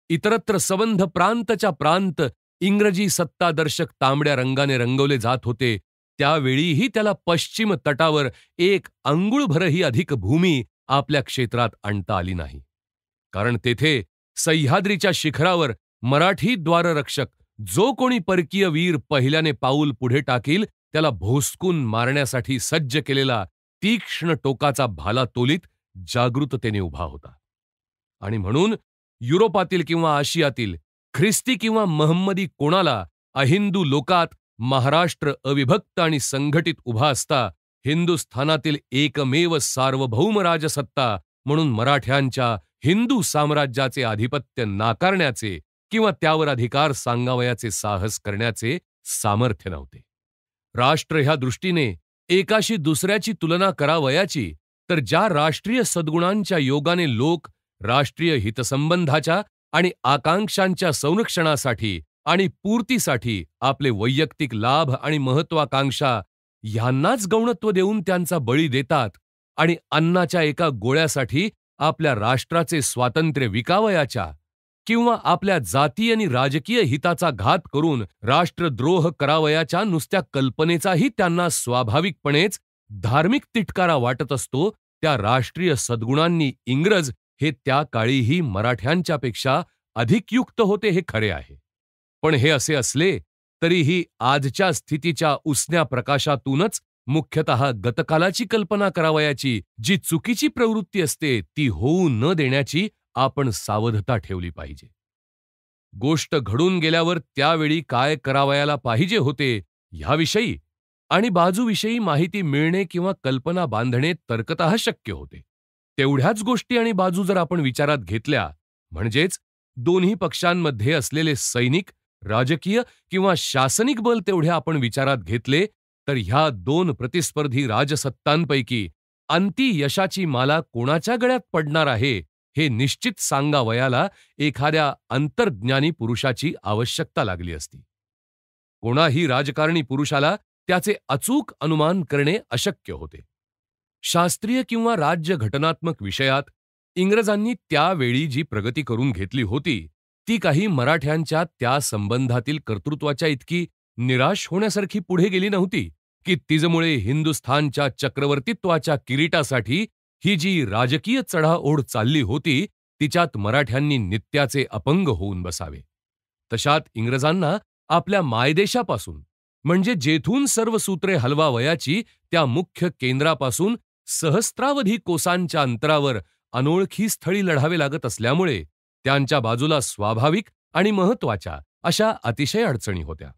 इतरत्र सबंध प्रांतच्या प्रांत इंग्रजी सत्तादर्शक तांबड्या रंगाने रंगवले जात होते, त्यावेळीही त्याला पश्चिम तटावर एक अंगुळभरही अधिक भूमी आपल्या क्षेत्रात आणता आली नाही. कारण तेथे सह्याद्रीच्या शिखरावर मराठी द्वाररक्षक जो कोणी परकीय वीर पहिल्याने पाऊल पुढे टाकील, त्याला भोसकून मारण्यासाठी सज्ज केलेला तीक्ष्ण टोकाचा भाला तोलीत जागृततेने उभा होता. आणि म्हणून युरोपातील किंवा आशियातील ख्रिस्ती किंवा महम्मदी कोणाला अहिंदू लोकात महाराष्ट्र अविभक्त आणि संघटित उभा असता हिंदुस्थानातील एकमेव सार्वभौम राजसत्ता म्हणून मराठ्यांच्या हिंदू साम्राज्याचे आधिपत्य नाकारण्याचे किंवा त्यावर अधिकार सांगावयाचे साहस करण्याचे सामर्थ्य नव्हते. राष्ट्र ह्या दृष्टीने एकाशी दुसऱ्याची तुलना करावयाची, तर ज्या राष्ट्रीय सद्गुणांच्या योगाने लोक राष्ट्रीय हितसंबंधाच्या आणि आकांक्षांच्या संरक्षणासाठी आणि पूर्तीसाठी आपले वैयक्तिक लाभ आणि महत्वाकांक्षा ह्यांनाच गौणत्व देऊन त्यांचा बळी देतात आणि अन्नाच्या एका गोळ्यासाठी आपल्या राष्ट्राचे स्वातंत्र्य विकावयाच्या किंवा आपल्या जाती आणि राजकीय हिताचा घात करून राष्ट्रद्रोह करावयाच्या नुसत्या कल्पनेचाही त्यांना स्वाभाविकपणेच धार्मिक तिटकारा वाटत असतो, त्या राष्ट्रीय सद्गुणांनी इंग्रज हे त्या काळीही मराठ्यांच्यापेक्षा अधिक युक्त होते हे खरे आहे. पण हे असे असले तरीही आजच्या स्थितीच्या उसन्या प्रकाशातूनच मुख्यतः गतकालाची कल्पना करावयाची जी चुकीची प्रवृत्ती असते ती होऊ न देण्याची आपण सावधता ठेवली पाहिजे. गोष्ट घडून गेल्यावर त्यावेळी काय करावयाला पाहिजे होते ह्याविषयी आणि बाजूविषयी माहिती मिळणे किंवा कल्पना बांधणे तर्कतः शक्य होते. तेवढ्याच गोष्टी आणि बाजू जर आपण विचारात घेतल्या, म्हणजेच दोन्ही पक्षांमध्ये असलेले सैनिक, राजकीय किंवा शासनिक बल तेवढे आपण विचारात घेतले, तर ह्या दोन प्रतिस्पर्धी राजसत्तांपैकी अंती यशाची माला कोणाच्या गळ्यात पडणार आहे, हे निश्चित सांगावयाला एखाद्या अंतर्ज्ञानी पुरुषाची आवश्यकता लागली असती. कोणाही राजकारणी पुरुषाला त्याचे अचूक अनुमान करणे अशक्य होते. शास्त्रीय किंवा राज्य घटनात्मक विषयात इंग्रजांनी त्यावेळी जी प्रगती करून घेतली होती, ती काही मराठ्यांच्या त्या संबंधातील कर्तृत्वाच्या इतकी निराश होण्यासारखी पुढे गेली नव्हती, की तिजमुळे हिंदुस्थानच्या चक्रवर्तीत्वाच्या किरीटासाठी ही जी राजकीय चढाओढ चालली होती, तिच्यात मराठ्यांनी नित्याचे अपंग होऊन बसावे. तशात इंग्रजांना आपल्या मायदेशापासून, म्हणजे जेथून सर्व सूत्रे हलवावयाची त्या मुख्य केंद्रापासून सहस्त्रावधी कोसांच्या अंतरावर अनोळखी स्थळी लढावे लागत असल्यामुळे त्यांच्या बाजूला स्वाभाविक आणि महत्वाच्या अशा अतिशय अडचणी होत्या.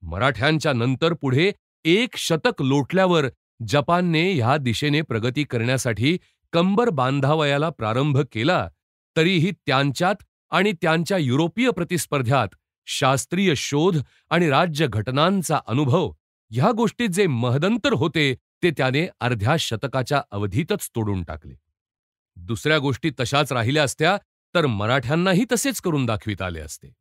मराठ्यांच्या नंतर पुढे 1 शतक लोटल्यावर जपानने ह्या दिशेने प्रगती करण्यासाठी कंबर बांधावयाला प्रारंभ केला, तरीही त्यांच्यात आणि त्यांच्या युरोपीय प्रतिस्पर्ध्यात शास्त्रीय शोध आणि राज्यघटनांचा अनुभव ह्या गोष्टीत जे महदंतर होते ते त्याने अर्ध्या शतकाच्या अवधीतच तोडून टाकले. दुसऱ्या गोष्टी तशाच राहिल्या असत्या तर मराठ्यांनाही तसेच करून दाखविता आले असते.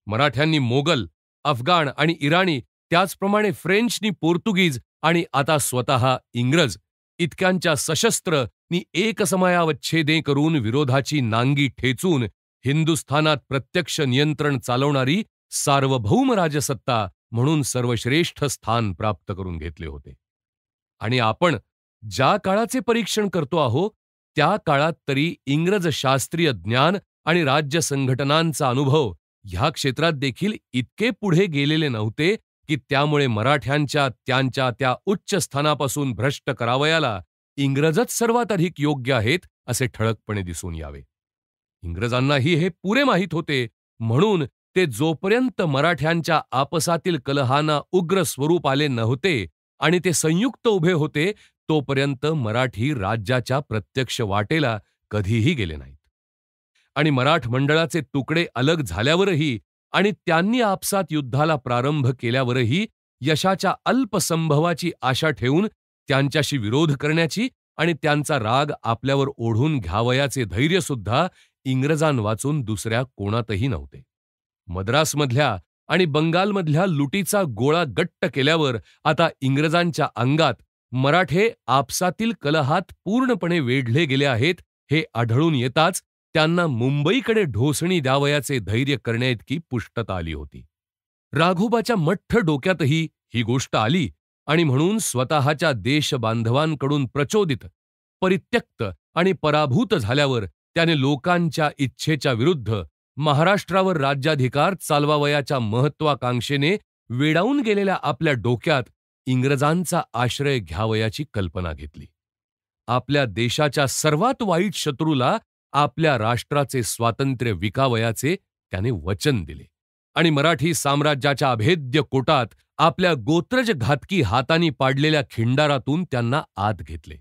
मराठ्यांनी मोगल, अफगाण आणि इराणी, त्याचप्रमाणे फ्रेंच नि पोर्तुगीज आणि आता स्वतः इंग्रज इतक्यांच्या सशस्त्र नि एकसमयावच्छेदे करून विरोधाची नांगी ठेचून हिंदुस्थानात प्रत्यक्ष नियंत्रण चालवणारी सार्वभौम राजसत्ता म्हणून सर्वश्रेष्ठ स्थान प्राप्त करून घेतले होते. आणि आपण ज्या काळाचे परीक्षण करतो आहोत त्या काळात तरी इंग्रज शास्त्रीय ज्ञान आणि राज्य संघटनांचा अनुभव ह्या क्षेत्रात देखील इतके पुढे गेलेले नव्हते की त्यामुळे मराठ्यांच्या त्यांच्या त्या उच्च स्थानापासून भ्रष्ट करावयाला इंग्रजच सर्वात अधिक योग्य आहेत असे ठळकपणे दिसून यावे. इंग्रजांनाही हे पुरे माहीत होते, म्हणून ते जोपर्यंत मराठ्यांच्या आपसातील कलहांना उग्र स्वरूप आले नव्हते आणि ते संयुक्त उभे होते, तोपर्यंत मराठी राज्याच्या प्रत्यक्ष वाटेला कधीही गेले नाहीत. आणि मराठ मंडळाचे तुकडे अलग झाल्यावरही आणि त्यांनी आपसात युद्धाला प्रारंभ केल्यावरही यशाच्या अल्पसंभवाची आशा ठेवून त्यांच्याशी विरोध करण्याची आणि त्यांचा राग आपल्यावर ओढून घ्यावयाचे धैर्यसुद्धा इंग्रजांवाचून दुसऱ्या कोणातही नव्हते. मद्रासमधल्या आणि बंगालमधल्या लुटीचा गोळा गट्ट केल्यावर आता इंग्रजांच्या अंगात मराठे आपसातील कलहात पूर्णपणे वेढले गेले आहेत हे आढळून येताच त्यांना मुंबईकडे ढोसणी द्यावयाचे धैर्य करण्याइतकी पुष्टता आली होती. राघोबाच्या मठ्ठ डोक्यातही ही गोष्ट आली आणि म्हणून स्वतःच्या देशबांधवांकडून प्रचोदित, परित्यक्त आणि पराभूत झाल्यावर त्याने लोकांच्या इच्छेच्या विरुद्ध महाराष्ट्रावर राज्याधिकार चालवावयाच्या महत्वाकांक्षेने वेडावून गेलेल्या आपल्या डोक्यात इंग्रजांचा आश्रय घ्यावयाची कल्पना घेतली. आपल्या देशाच्या सर्वात वाईट शत्रूला आपल्या राष्ट्राचे स्वातंत्र्य विकावयाचे त्याने वचन दिले आणि मराठी साम्राज्याच्या अभेद्य कोटात आपल्या गोत्रज घातकी हातांनी पाडलेल्या खिंडारातून त्यांना आत घेतले.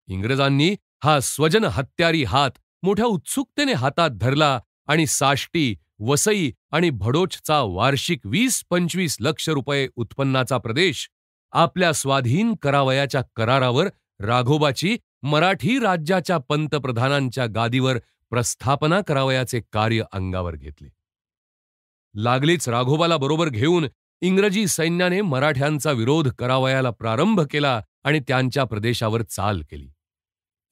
इंग्रजांनी हा स्वजन हत्यारी हात मोठ्या उत्सुकतेने हातात धरला आणि साष्टी, वसई आणि भडोचचा वार्षिक 20-25 लक्ष रुपये उत्पन्नाचा प्रदेश आपल्या स्वाधीन करावयाच्या करारावर राघोबाची मराठी राज्याच्या पंतप्रधानांच्या गादीवर प्रस्थापना करावयाचे कार्य अंगावर घेतले. लागलीच राघोबाला बरोबर घेऊन इंग्रजी सैन्याने मराठ्यांचा विरोध करावयाला प्रारंभ केला आणि त्यांच्या प्रदेशावर चाल केली.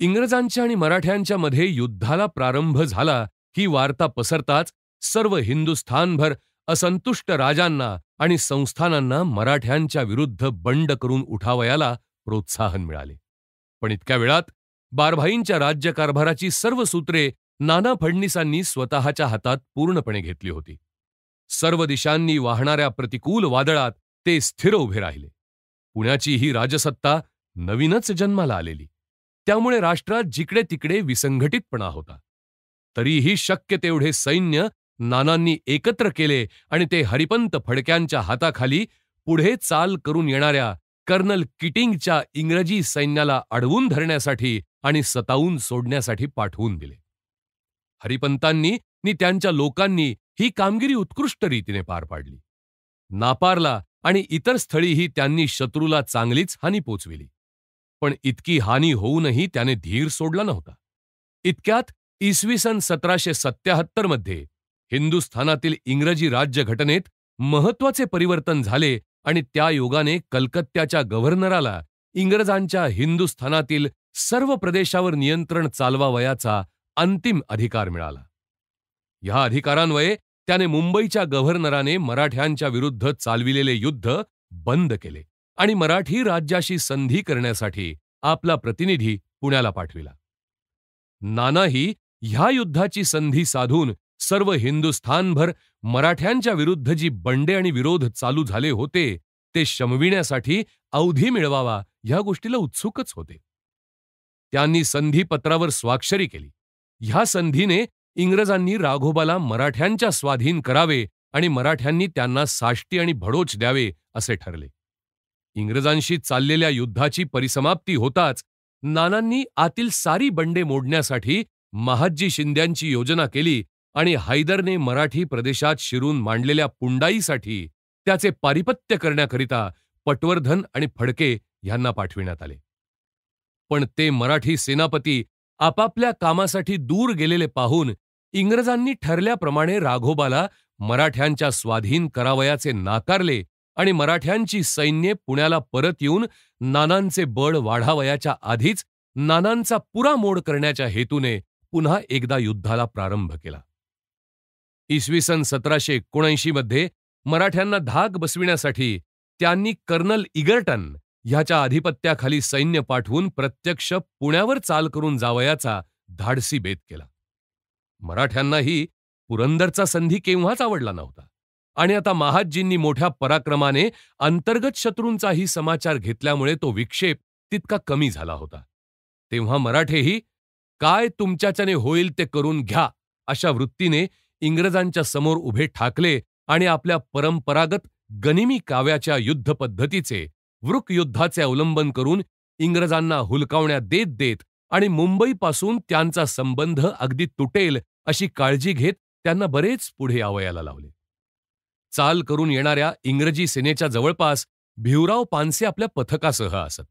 इंग्रजांच्या आणि मराठ्यांच्या मध्ये युद्धाला प्रारंभ झाला ही वार्ता पसरताच सर्व हिंदुस्थानभर असंतुष्ट राजांना आणि संस्थानांना मराठ्यांच्या विरुद्ध बंड करून उठावयाला प्रोत्साहन मिळाले. पण इतक्या वेळात बारभाईंच्या राज्यकारभाराची सर्व सूत्रे नाना फडणीसांनी स्वतःच्या हातात पूर्णपणे घेतली होती. सर्व दिशांनी वाहणाऱ्या प्रतिकूल वादळात ते स्थिर उभे राहिले. पुण्याची ही राजसत्ता नवीनच जन्माला आलेली, त्यामुळे राष्ट्रात जिकडे तिकडे विसंघटितपणा होता. तरीही शक्य तेवढे सैन्य नानांनी एकत्र केले आणि ते हरिपंत फडक्यांच्या हाताखाली पुढे चाल करून येणाऱ्या कर्नल किटिंगच्या इंग्रजी सैन्याला अडवून धरण्यासाठी आणि सतावून सोडण्यासाठी पाठवून दिले. हरिपंतांनी आणि त्यांच्या लोकांनी ही कामगिरी उत्कृष्ट रीतीने पार पाडली. नापारला आणि इतर स्थळीही त्यांनी शत्रूला चांगलीच हानी पोचविली. पण इतकी हानी होऊनही त्याने धीर सोडला नव्हता. इतक्यात इसवी सन 1777 मध्ये हिंदुस्थानातील इंग्रजी राज्यघटनेत महत्वाचे परिवर्तन झाले आणि त्या योगाने कलकत्त्याच्या गव्हर्नराला इंग्रजांच्या हिंदुस्थानातील सर्व प्रदेशावर नियंत्रण चालवावयाचा अंतिम अधिकार मिळाला. ह्या अधिकारान्वये त्याने मुंबईच्या गव्हर्नराने मराठ्यांच्या विरुद्ध चालविलेले युद्ध बंद केले आणि मराठी राज्याशी संधी करण्यासाठी आपला प्रतिनिधी पुण्याला पाठविला. नानाही ह्या युद्धाची संधी साधून सर्व हिंदुस्थानभर मराठ्यांच्या विरुद्ध जी बंडे आणि विरोध चालू झाले होते ते शमविण्यासाठी अवधी मिळवावा ह्या गोष्टीला उत्सुकच होते. त्यांनी संधीपत्रावर स्वाक्षरी केली. ह्या संधीने इंग्रजांनी राघोबाला मराठ्यांच्या स्वाधीन करावे आणि मराठ्यांनी त्यांना साष्टी आणि भडोच द्यावे असे ठरले. इंग्रजांशी चाललेल्या युद्धाची परिसमाप्ती होताच नानांनी आतील सारी बंडे मोडण्यासाठी महादजी शिंद्यांची योजना केली आणि हैदरने मराठी प्रदेशात शिरून मांडलेल्या पुंडाईसाठी त्याचे पारिपत्य करण्याकरिता पटवर्धन आणि फडके ह्यांना पाठविण्यात आले. पण ते मराठी सेनापती आपापल्या कामासाठी दूर गेलेले पाहून इंग्रजांनी ठरल्याप्रमाणे राघोबाला मराठ्यांच्या स्वाधीन करावयाचे नाकारले आणि मराठ्यांची सैन्ये पुण्याला परत येऊन नानांचे बळ वाढावयाच्या आधीच नानांचा पुरा मोड करण्याच्या हेतूने पुन्हा एकदा युद्धाला प्रारंभ केला. इसवी सन 1779 मध्ये मराठ्यांना धाक बसविण्यासाठी त्यांनी कर्नल इगर्टन ह्याच्या अधिपत्याखाली सैन्य पाठवून प्रत्यक्ष पुण्यावर चाल करून जावयाचा धाडसी बेत केला. मराठ्यांनाही पुरंदरचा संधी केव्हाच आवडला नव्हता आणि आता महादजींनी मोठ्या पराक्रमाने अंतर्गत शत्रूंचाही समाचार घेतल्यामुळे तो विक्षेप तितका कमी झाला होता. तेव्हा मराठेही काय तुमच्याच्याने होईल ते करून घ्या अशा वृत्तीने इंग्रजांच्या समोर उभे ठाकले आणि आपल्या परंपरागत गनिमी काव्याच्या युद्ध पद्धतीचे वृक युद्धाचे अवलंबन करून इंग्रजांना हुलकावण्या देत देत आणि मुंबईपासून त्यांचा संबंध अगदी तुटेल अशी काळजी घेत त्यांना बरेच पुढे यावयाला लावले. चाल करून येणाऱ्या इंग्रजी सेनेच्या जवळपास भिवराव पानसे आपल्या पथकासह असत.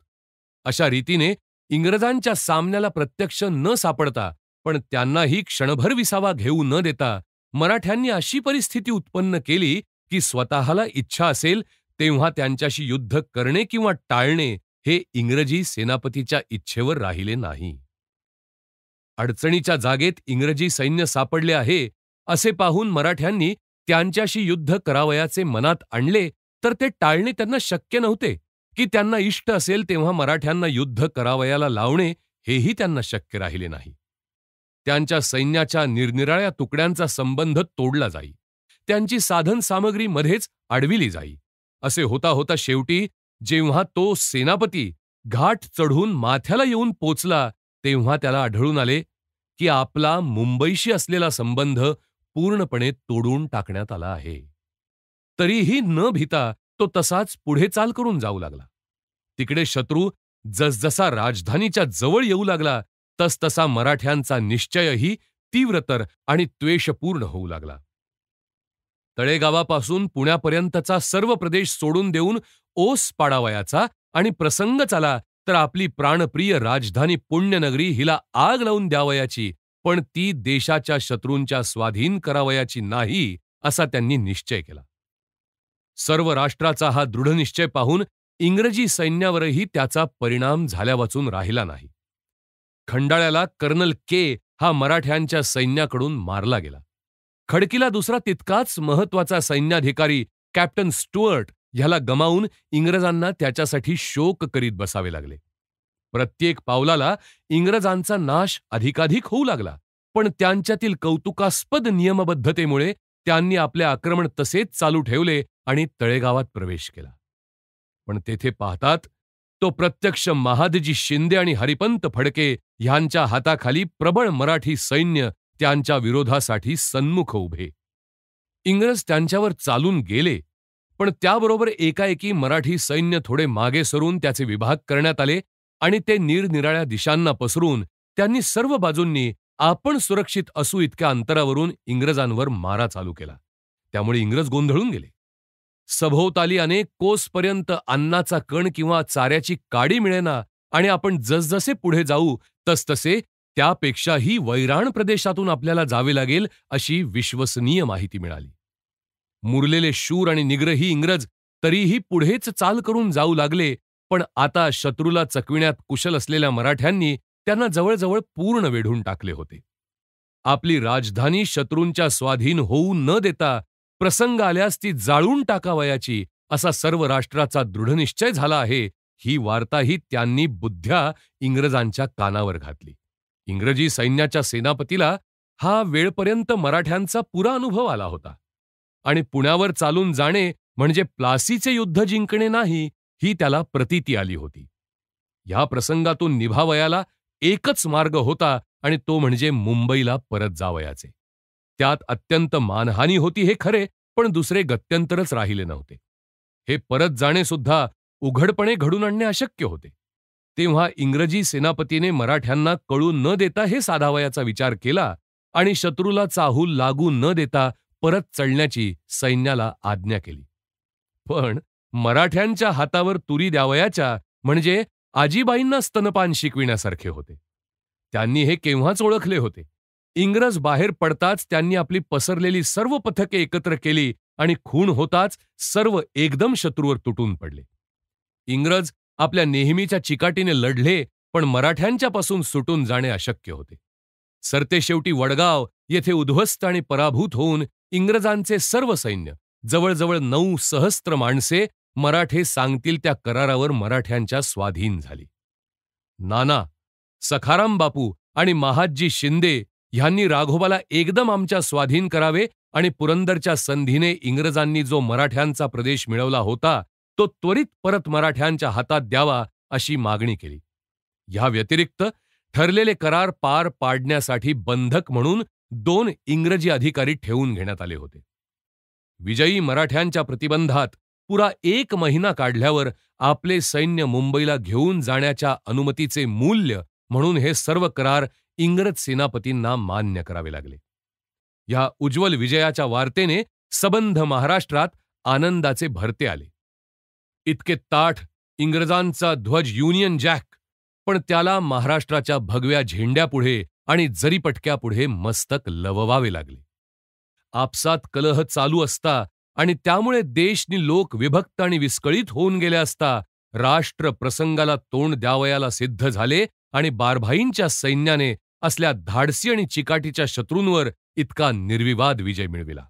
अशा रीतीने इंग्रजांच्या सामन्याला प्रत्यक्ष न सापडता पण त्यांनाही क्षणभर विसावा घेऊ न देता मराठ्यांनी अशी परिस्थिती उत्पन्न केली की स्वतःला इच्छा असेल तेव्हा त्यांच्याशी युद्ध करणे किंवा टाळणे हे इंग्रजी सेनापतीच्या इच्छेवर राहिले नाही. अडचणीच्या जागेत इंग्रजी सैन्य सापडले आहे असे पाहून मराठ्यांनी त्यांच्याशी युद्ध करावयाचे मनात आणले तर ते टाळणे त्यांना शक्य नव्हते की त्यांना इष्ट असेल तेव्हा मराठ्यांना युद्ध करावयाला लावणे हेही त्यांना शक्य राहिले नाही. त्यांच्या सैन्याच्या निरनिराळ्या तुकड्यांचा संबंध तोडला जाई, त्यांची साधन सामग्री मध्येच अडविली जाई. असे होता होता शेवटी जेव्हा तो सेनापती घाट चढून माथ्याला येऊन पोचला तेव्हा त्याला आढळून आले की आपला मुंबईशी असलेला संबंध पूर्णपणे तोडून टाकण्यात आला आहे. तरीही न भीता तो तसाच पुढे चाल करून जाऊ लागला. तिकडे शत्रू जसजसा राजधानीच्या जवळ येऊ लागला तसतसा मराठ्यांचा निश्चयही तीव्रतर आणि त्वेषपूर्ण होऊ लागला. तळेगावापासून पुण्यापर्यंतचा सर्व प्रदेश सोडून देऊन ओस पाडावयाचा आणि प्रसंगच आला तर आपली प्राणप्रिय राजधानी पुण्यनगरी हिला आग लावून द्यावयाची, पण ती देशाच्या शत्रूंच्या स्वाधीन करावयाची नाही असा त्यांनी निश्चय केला. सर्व राष्ट्राचा हा दृढनिश्चय पाहून इंग्रजी सैन्यावरही त्याचा परिणाम झाल्यावाचून राहिला नाही. खंडाळ्याला कर्नल के हा मराठ्यांच्या सैन्याकडून मारला गेला. खडकीला दुसरा तितकाच महत्वाचा सैन्याधिकारी कॅप्टन स्टुअर्ट ह्याला गमावून इंग्रजांना त्याच्यासाठी शोक करीत बसावे लागले. प्रत्येक पावलाला इंग्रजांचा नाश अधिकाधिक होऊ लागला, पण त्यांच्यातील कौतुकास्पद नियमबद्धतेमुळे त्यांनी आपले आक्रमण तसेच चालू ठेवले आणि तळेगावात प्रवेश केला. पण तेथे पाहतात तो प्रत्यक्ष महादजी शिंदे आणि हरिपंत फडके ह्यांच्या हाताखाली प्रबळ मराठी सैन्य त्यांच्या विरोधासाठी सन्मुख उभे. इंग्रज त्यांच्यावर चालून गेले, पण त्याबरोबर एकाएकी मराठी सैन्य थोडे मागे सरून त्याचे विभाग करण्यात आले आणि ते निरनिराळ्या दिशांना पसरून त्यांनी सर्व बाजूंनी आपण सुरक्षित असू इतक्या अंतरावरून इंग्रजांवर मारा चालू केला. त्यामुळे इंग्रज गोंधळून गेले. सभोवताली अनेक कोसपर्यंत अन्नाचा कण किंवा चाऱ्याची काडी मिळेना आणि आपण जसजसे पुढे जाऊ तसतसे त्यापेक्षाही वैराण प्रदेशातून आपल्याला जावे लागेल अशी विश्वसनीय माहिती मिळाली. मुरलेले शूर आणि निग्रही इंग्रज तरीही पुढेच चाल करून जाऊ लागले, पण आता शत्रूला चकविण्यात कुशल असलेल्या मराठ्यांनी त्यांना जवळजवळ पूर्ण वेढून टाकले होते. आपली राजधानी शत्रूंच्या स्वाधीन होऊ न देता प्रसंग आल्यास ती जाळून टाकावयाची असा सर्व राष्ट्राचा दृढनिश्चय झाला आहे, ही वार्ताही त्यांनी बुद्ध्या इंग्रजांच्या कानावर घातली. इंग्रजी सैन्याच्या सेनापतीला हा वेळपर्यंत मराठ्यांचा पुरा अनुभव आला होता आणि पुण्यावर चालून जाणे म्हणजे प्लासीचे युद्ध जिंकणे नाही, ही त्याला प्रतीती आली होती. ह्या प्रसंगातून निभावयाला एकच मार्ग होता आणि तो म्हणजे मुंबईला परत जावयाचे. त्यात अत्यंत मानहानी होती हे खरे, पण दुसरे गत्यंतरच राहिले नव्हते. हे परत जाणे सुद्धा उघडपणे घडून आणणे अशक्य होते. तेव्हा इंग्रजी सेनापतीने मराठ्यांना कळू न देता हे साधावयाचा विचार केला आणि शत्रूला चाहूल लागू न देता परत चढण्याची सैन्याला आज्ञा केली. पण मराठ्यांच्या हातावर तुरी द्यावयाच्या म्हणजे आजीबाईंना स्तनपान शिकविण्यासारखे होते. त्यांनी हे केव्हाच ओळखले होते. इंग्रज बाहेर पडताच त्यांनी आपली पसरलेली सर्व पथके एकत्र केली आणि खून होताच सर्व एकदम शत्रूवर तुटून पडले. इंग्रज आपल्या नेहमीच्या चिकाटीने लढले, पण मराठ्यांच्यापासून सुटून जाणे अशक्य होते. सरतेशेवटी वडगाव येथे उद्ध्वस्त आणि पराभूत होऊन इंग्रजांचे सर्व सैन्य, जवळजवळ 9 सहस्त्र माणसे, मराठे सांगतील त्या करारावर मराठ्यांच्या स्वाधीन झाली. नाना, सखाराम बापू आणि महादजी शिंदे ह्यांनी राघोबाला एकदम आमच्या स्वाधीन करावे आणि पुरंदरच्या संधीने इंग्रजांनी जो मराठ्यांचा प्रदेश मिळवला होता तो त्वरित परत मराठ्यांच्या हातात द्यावा अशी मागणी केली. ह्या व्यतिरिक्त ठरलेले करार पार पाडण्यासाठी बंधक म्हणून 2 इंग्रजी अधिकारी ठेवून घेण्यात आले होते. विजयी मराठ्यांच्या प्रतिबंधात पुरा 1 महिना काढल्यावर आपले सैन्य मुंबईला घेऊन जाण्याच्या अनुमतीचे मूल्य म्हणून हे सर्व करार इंग्रज सेनापतींना मान्य करावे लागले. ह्या उज्ज्वल विजयाच्या वार्तेने सबंध महाराष्ट्रात आनंदाचे भरते आले. इतके ताठ इंग्रजांचा ध्वज युनियन जॅक, पण त्याला महाराष्ट्राच्या भगव्या झेंड्यापुढे आणि जरीपटक्यापुढे मस्तक लववावे लागले. आपसात कलह चालू असता आणि त्यामुळे देश नि लोक विभक्त आणि विस्कळीत होऊन गेले असता राष्ट्र प्रसंगाला तोंड द्यावयाला सिद्ध झाले आणि बारभाईंच्या सैन्याने असल्या धाडसी आणि चिकाटीच्या शत्रूंवर इतका निर्विवाद विजय मिळविला.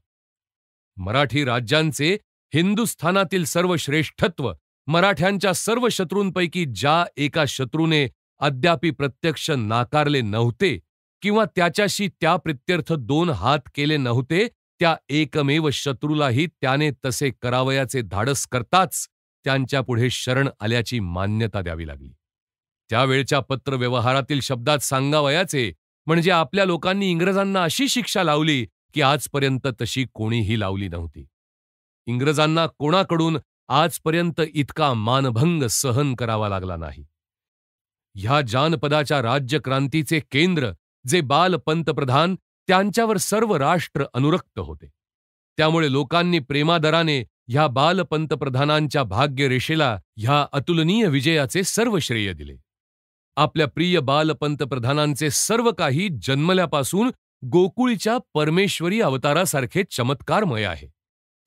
मराठी राज्यांचे हिंदुस्थानातील सर्व श्रेष्ठत्व मराठ्यांच्या सर्व शत्रूंपैकी ज्या एका शत्रूने अद्यापि प्रत्यक्ष नाकारले नव्हते किंवा त्याच्याशी त्या प्रित्यर्थ 2 हात केले नव्हते, त्या एकमेव शत्रूलाही त्याने तसे करावयाचे धाडस करताच त्यांच्यापुढे शरण आल्याची मान्यता द्यावी लागली. त्यावेळच्या पत्रव्यवहारातील शब्दात सांगावयाचे म्हणजे आपल्या लोकांनी इंग्रजांना अशी शिक्षा लावली की आजपर्यंत तशी कोणीही लावली नव्हती. इंग्रजांना कोणाकडून आजपर्यंत इतका मानभंग सहन करावा लागला नाही. ह्या जानपदाच्या राज्यक्रांतीचे केंद्र जे बाल पंतप्रधान, त्यांच्यावर सर्व राष्ट्र अनुरक्त होते. त्यामुळे लोकांनी प्रेमादराने ह्या बाल पंतप्रधानांच्या भाग्यरेषेला ह्या अतुलनीय विजयाचे सर्व श्रेय दिले. आपल्या प्रिय बाल पंतप्रधानांचे सर्व काही जन्मल्यापासून गोकुळीच्या परमेश्वरी अवतारासारखे चमत्कारमय आहे.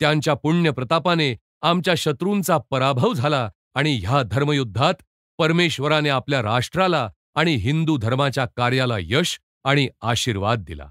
त्यांच्या पुण्य प्रतापाने आमच्या शत्रूंचा पराभव झाला आणि ह्या धर्मयुद्धात परमेश्वराने आपल्या राष्ट्राला आणि हिंदू धर्माच्या कार्याला यश आणि आशीर्वाद दिला.